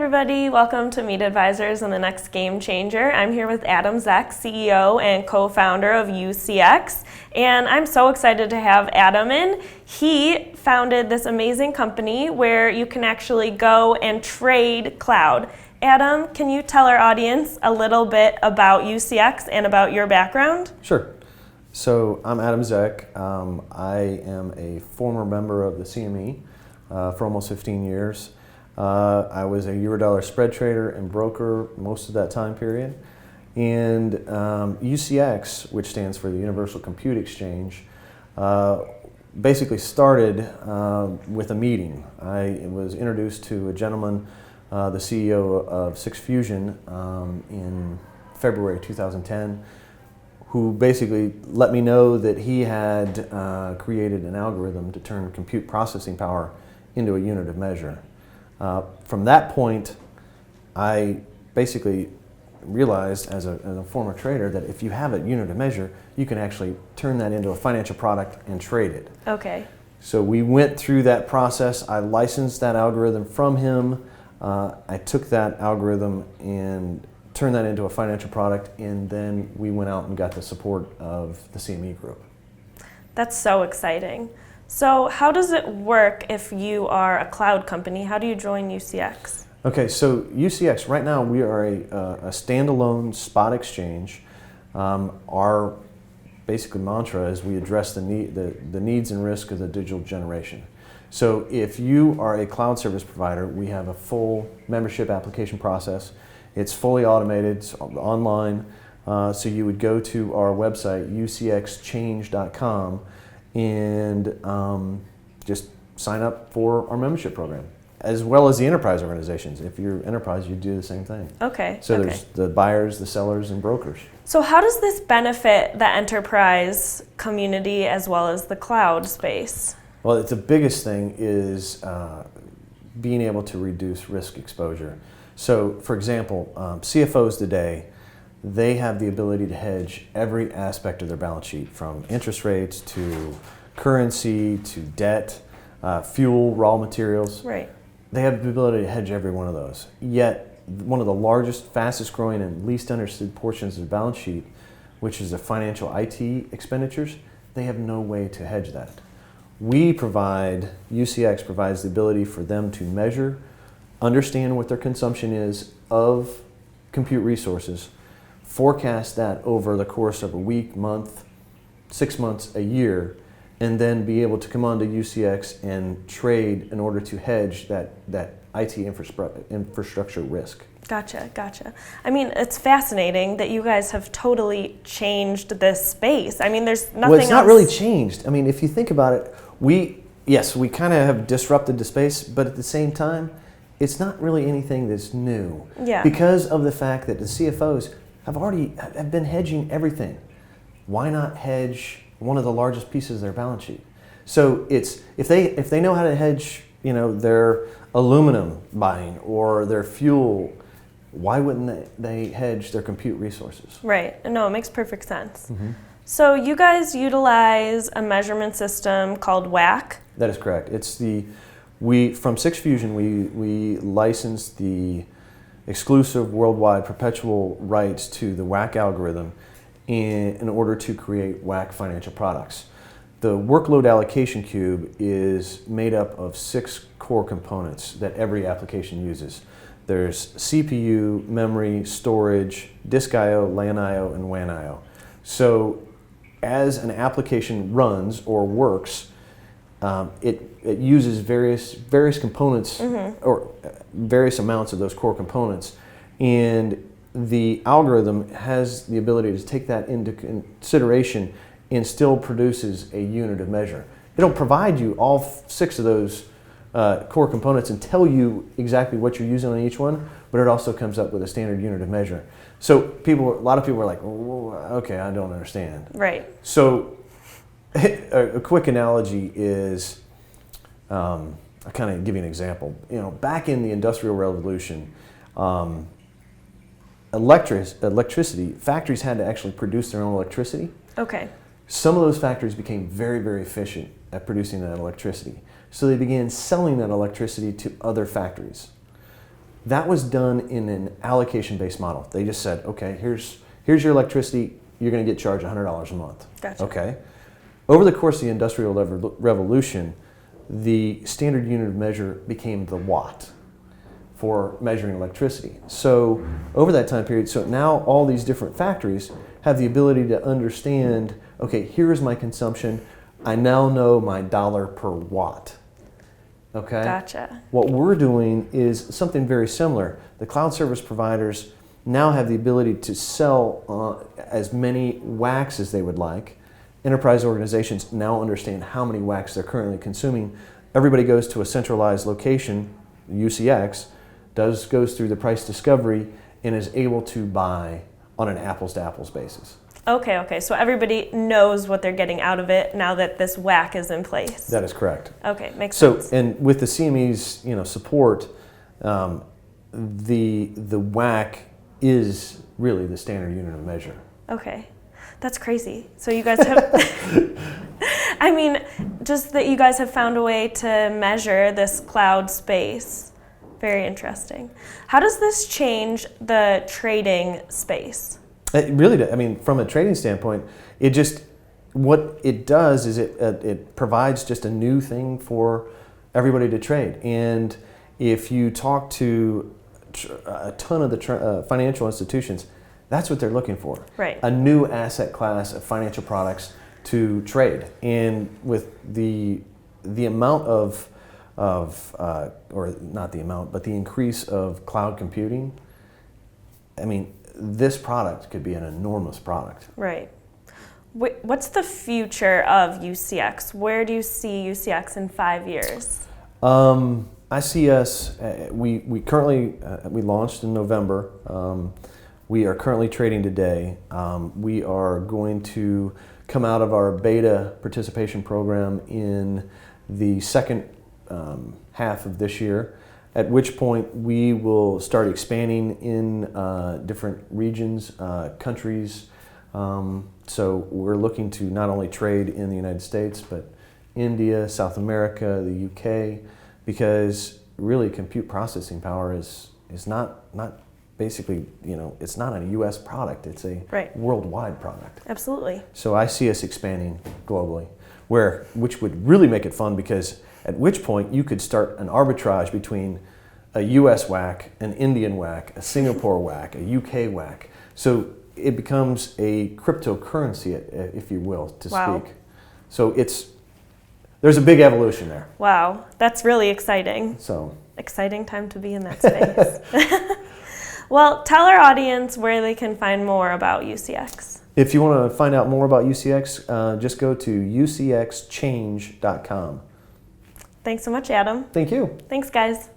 everybody. Welcome to Meet Advisors and the Next Game Changer. I'm here with Adam Zeck, CEO and co-founder of UCX, and I'm so excited to have Adam in. He founded this amazing company where you can actually go and trade cloud. Adam, can you tell our audience a little bit about UCX and about your background? Sure. So I'm Adam Zeck. I am a former member of the CME for almost 15 years. I was a Eurodollar spread trader and broker most of that time period. And UCX, which stands for the Universal Compute Exchange, basically started with a meeting. I was introduced to a gentleman, the CEO of Six Fusion, in February 2010, who basically let me know that he had created an algorithm to turn compute processing power into a unit of measure. From that point, I basically realized as a former trader that if you have a unit of measure, you can actually turn that into a financial product and trade it. Okay. So we went through that process. I licensed that algorithm from him. I took that algorithm and turned that into a financial product, and then we went out and got the support of the CME group. That's so exciting. So how does it work if you are a cloud company? How do you join UCX? Okay, so UCX, right now we are a standalone spot exchange. Our basically mantra is we address the needs and risk of the digital generation. So if you are a cloud service provider, we have a full membership application process. It's fully automated, it's online. So you would go to our website, ucxchange.com, and just sign up for our membership program, as well as the enterprise organizations. If you're enterprise, you do the same thing. Okay. So there's the buyers, the sellers, and brokers. So how does this benefit the enterprise community as well as the cloud space? Well, the biggest thing is being able to reduce risk exposure. So, for example, CFOs today, they have the ability to hedge every aspect of their balance sheet, from interest rates to currency to debt, fuel, raw materials. Right. They have the ability to hedge every one of those. Yet, one of the largest, fastest growing, and least understood portions of the balance sheet, which is the financial IT expenditures, they have no way to hedge that. UCX provides the ability for them to measure, understand what their consumption is of compute resources, forecast that over the course of a week, month, 6 months, a year, and then be able to come onto UCX and trade in order to hedge that IT infrastructure risk. Gotcha. I mean, it's fascinating that you guys have totally changed this space. I mean, there's nothing else. Well, it's not really changed. I mean, if you think about it, we kind of have disrupted the space, but at the same time, it's not really anything that's new. Yeah. Because of the fact that the CFOs have been hedging everything. Why not hedge one of the largest pieces of their balance sheet? So it's if they know how to hedge, their aluminum buying or their fuel, why wouldn't they hedge their compute resources? Right. No, it makes perfect sense. Mm-hmm. So you guys utilize a measurement system called WAC? That is correct. From Six Fusion, we licensed the exclusive worldwide perpetual rights to the WAC algorithm in order to create WAC financial products. The workload allocation cube is made up of 6 core components that every application uses. There's CPU, memory, storage, disk I/O, LAN I/O, and WAN I/O. So as an application runs or works, it uses various components, mm-hmm. or various amounts of those core components, and the algorithm has the ability to take that into consideration and still produces a unit of measure. It'll provide you all 6 of those core components and tell you exactly what you're using on each one, but it also comes up with a standard unit of measure. So a lot of people are like, okay, I don't understand. Right. So a quick analogy is, I'll kind of give you an example. Back in the Industrial Revolution, electricity, factories had to actually produce their own electricity. Okay. Some of those factories became very, very efficient at producing that electricity. So they began selling that electricity to other factories. That was done in an allocation-based model. They just said, okay, here's your electricity, you're going to get charged $100 a month. Gotcha. Okay. Over the course of the Industrial Revolution, the standard unit of measure became the watt for measuring electricity. So over that time period, so now all these different factories have the ability to understand, okay, here's my consumption. I now know my dollar per watt. Okay? Gotcha. What we're doing is something very similar. The cloud service providers now have the ability to sell as many WACs as they would like. Enterprise organizations now understand how many WACs they're currently consuming. Everybody goes to a centralized location, UCX, goes through the price discovery and is able to buy on an apples-to-apples basis. Okay, so everybody knows what they're getting out of it now that this WAC is in place. That is correct. Okay, makes sense. So, and with the CME's support, the WAC is really the standard unit of measure. Okay, that's crazy. So you guys have, I mean, just that you guys have found a way to measure this cloud space. Very interesting. How does this change the trading space? It really does. I mean, from a trading standpoint, what it does is it provides just a new thing for everybody to trade. And if you talk to a ton of the financial institutions, that's what they're looking for. Right. A new asset class of financial products to trade. And with the amount or not the amount, but the increase of cloud computing, I mean, this product could be an enormous product. Right. What's the future of UCX? Where do you see UCX in 5 years? I see us, we currently, we launched in November. We are currently trading today. We are going to come out of our beta participation program in the second half of this year, at which point we will start expanding in different regions, countries. So we're looking to not only trade in the United States, but India, South America, the UK, because really compute processing power is not basically, it's not a US product, it's a worldwide product. Absolutely. So I see us expanding globally, which would really make it fun, because at which point you could start an arbitrage between a US WAC, an Indian WAC, a Singapore WAC, a UK WAC. So it becomes a cryptocurrency, if you will, to speak. So there's a big evolution there. Wow, that's really exciting. So exciting time to be in that space. Well, tell our audience where they can find more about UCX. If you want to find out more about UCX, just go to ucxchange.com. Thanks so much, Adam. Thank you. Thanks, guys.